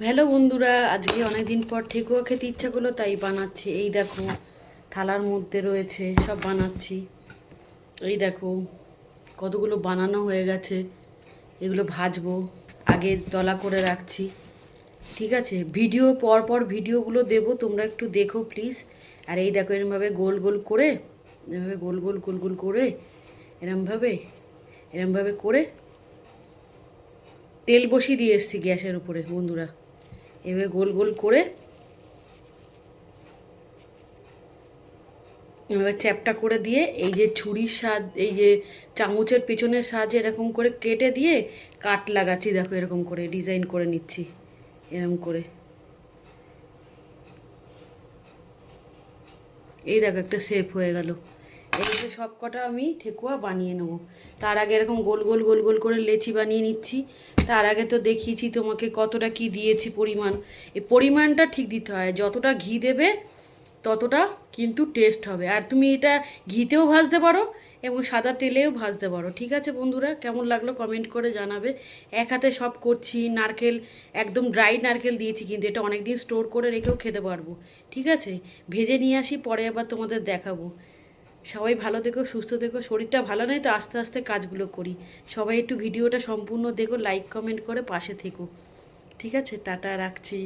Hello বন্ধুরা, আজকে অনেক দিন পর ঠেকুয়া খেতে ইচ্ছা করলো তাই বানাচ্ছি। এই দেখো থালার মধ্যে রয়েছে, সব বানাচ্ছি। এই দেখো কতগুলো বানানো হয়ে গেছে, এগুলো ভাজবো। আগে দলা করে রাখছি, ঠিক আছে? ভিডিও পর পর ভিডিওগুলো দেবো, তোমরা একটু দেখো প্লিজ। আর এই দেখো এরমভাবে গোল গোল করে, এরমভাবে গোল গোল গোল গোল করে, এরমভাবে এরমভাবে করে তেল বসিয়ে দিয়ে এসছি গ্যাসের উপরে বন্ধুরা। এভাবে গোল গোল করে এবার চ্যাপটা করে দিয়ে এই যে ছুরির এই যে চামচের পেছনের সাহায্যে এরকম করে কেটে দিয়ে কাট লাগাচ্ছি। দেখো এরকম করে ডিজাইন করে নিচ্ছি, এরকম করে। এই দেখো একটা শেপ হয়ে গেল। এইভাবে সব কটা আমি ঠেকুয়া বানিয়ে নেবো। তার আগে এরকম গোল গোল গোল গোল করে লেচি বানিয়ে নিচ্ছি। তার আগে তো দেখিয়েছি তোমাকে কতটা কি দিয়েছি পরিমাণ। এই পরিমাণটা ঠিক দিতে হয়, যতটা ঘি দেবে ততটা কিন্তু টেস্ট হবে। আর তুমি এটা ঘিতেও ভাজতে পারো এবং সাদা তেলেও ভাজতে পারো, ঠিক আছে বন্ধুরা? কেমন লাগলো কমেন্ট করে জানাবে। এক হাতে সব করছি। নারকেল একদম ড্রাই নারকেল দিয়েছি, কিন্তু এটা অনেক দিন স্টোর করে রেখেও খেতে পারবো, ঠিক আছে? ভেজে নিয়ে আসি, পরে আবার তোমাদের দেখাবো। সবাই ভালো থেকো, সুস্থ থেকো। শরীরটা ভালো নয় তো আস্তে আস্তে কাজগুলো করি। সবাই একটু ভিডিওটা সম্পূর্ণ দেখো, লাইক কমেন্ট করে পাশে থেকো, ঠিক আছে? টাটা, রাখছি।